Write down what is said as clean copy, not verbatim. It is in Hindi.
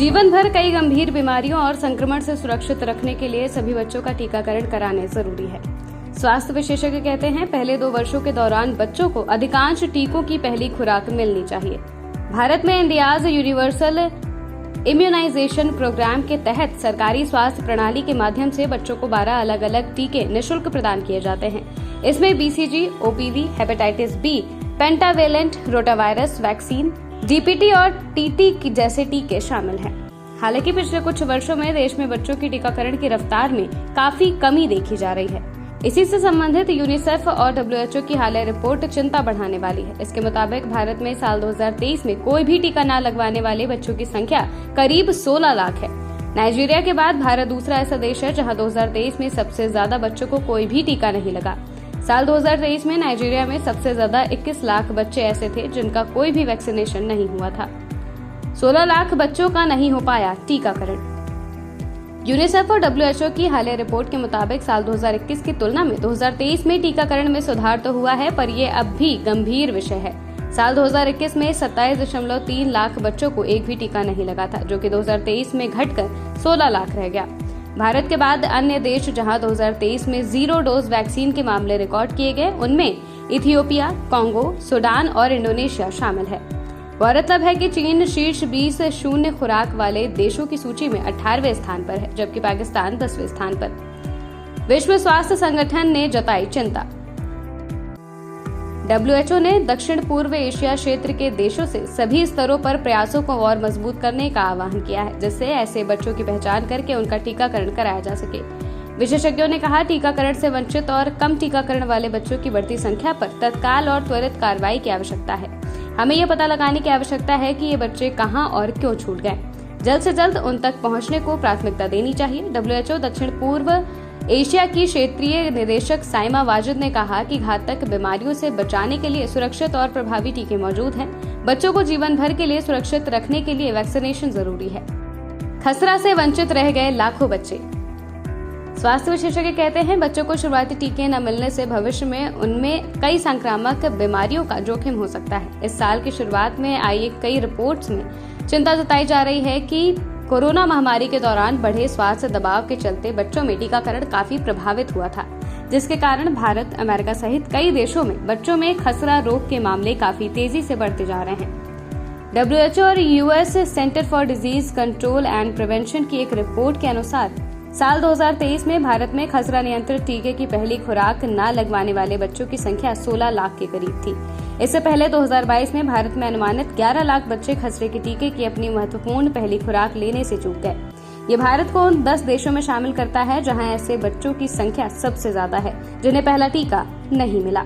जीवन भर कई गंभीर बीमारियों और संक्रमण से सुरक्षित रखने के लिए सभी बच्चों का टीकाकरण कराने जरूरी है। स्वास्थ्य विशेषज्ञ कहते हैं, पहले 2 वर्षों के दौरान बच्चों को अधिकांश टीकों की पहली खुराक मिलनी चाहिए। भारत में इंडियाज यूनिवर्सल इम्यूनाइजेशन प्रोग्राम के तहत सरकारी स्वास्थ्य प्रणाली के माध्यम से बच्चों को 12 अलग अलग टीके निःशुल्क प्रदान किए जाते हैं। इसमें BCG, OPV, hepatitis B, pentavalent rotavirus vaccine, DPT और TT जैसे टीके शामिल हैं। हालांकि पिछले कुछ वर्षों में देश में बच्चों की टीकाकरण की रफ्तार में काफी कमी देखी जा रही है। इसी से संबंधित यूनिसेफ और WHO की हालिया रिपोर्ट चिंता बढ़ाने वाली है। इसके मुताबिक भारत में साल 2023 में कोई भी टीका न लगवाने वाले बच्चों की संख्या करीब 16 लाख है। नाइजीरिया के बाद भारत दूसरा ऐसा देश है जहां 2023 में सबसे ज्यादा बच्चों को कोई भी टीका नहीं लगा। साल 2023 में नाइजीरिया में सबसे ज्यादा 21 लाख बच्चे ऐसे थे जिनका कोई भी वैक्सीनेशन नहीं हुआ था। 16 लाख बच्चों का नहीं हो पाया टीकाकरण। यूनिसेफ और WHO की हालिया रिपोर्ट के मुताबिक साल 2021 की तुलना में 2023 में टीकाकरण में सुधार तो हुआ है, पर यह अब भी गंभीर विषय है। साल 2021 में 27.3 लाख बच्चों को एक भी टीका नहीं लगा था, जो कि 2023 में घटकर 16 लाख रह गया। भारत के बाद अन्य देश जहां 2023 में 0 डोज वैक्सीन के मामले रिकॉर्ड किए गए, उनमें इथियोपिया, कांगो, सूडान और इंडोनेशिया शामिल है। गौरतलब है कि चीन शीर्ष 20 शून्य खुराक वाले देशों की सूची में 18वें स्थान पर है, जबकि पाकिस्तान 10वें स्थान पर। विश्व स्वास्थ्य संगठन ने जताई चिंता। WHO ने दक्षिण पूर्व एशिया क्षेत्र के देशों से सभी स्तरों पर प्रयासों को और मजबूत करने का आह्वान किया है, जिससे ऐसे बच्चों की पहचान करके उनका टीकाकरण कराया जा सके। विशेषज्ञों ने कहा, टीकाकरण से वंचित और कम टीकाकरण वाले बच्चों की बढ़ती संख्या पर तत्काल और त्वरित कार्रवाई की आवश्यकता है। हमें यह पता लगाने की आवश्यकता है कि ये बच्चे कहां और क्यों छूट गए। जल्द से जल्द उन तक पहुंचने को प्राथमिकता देनी चाहिए। WHO दक्षिण पूर्व एशिया की क्षेत्रीय निदेशक साइमा वाजिद ने कहा कि घातक बीमारियों से बचाने के लिए सुरक्षित और प्रभावी टीके मौजूद हैं। बच्चों को जीवन भर के लिए सुरक्षित रखने के लिए वैक्सीनेशन जरूरी है। खसरा से वंचित रह गए लाखों बच्चे। स्वास्थ्य विशेषज्ञ कहते हैं, बच्चों को शुरुआती टीके न मिलने से भविष्य में उनमें कई संक्रामक बीमारियों का जोखिम हो सकता है। इस साल की शुरुआत में आई कई रिपोर्ट्स में चिंता जताई जा रही है कि कोरोना महामारी के दौरान बढ़े स्वास्थ्य दबाव के चलते बच्चों में टीकाकरण काफी प्रभावित हुआ था, जिसके कारण भारत, अमेरिका सहित कई देशों में बच्चों में खसरा रोग के मामले काफी तेजी से बढ़ते जा रहे हैं। WHO और US centre for disease control and prevention की एक रिपोर्ट के अनुसार साल 2023 में भारत में खसरा नियंत्रित टीके की पहली खुराक न लगवाने वाले बच्चों की संख्या 16 लाख के करीब थी। इससे पहले 2022 में भारत में अनुमानित 11 लाख बच्चे खसरे के टीके की अपनी महत्वपूर्ण पहली खुराक लेने से चूक गए। ये भारत को उन 10 देशों में शामिल करता है जहां ऐसे बच्चों की संख्या सबसे ज्यादा है जिन्हें पहला टीका नहीं मिला।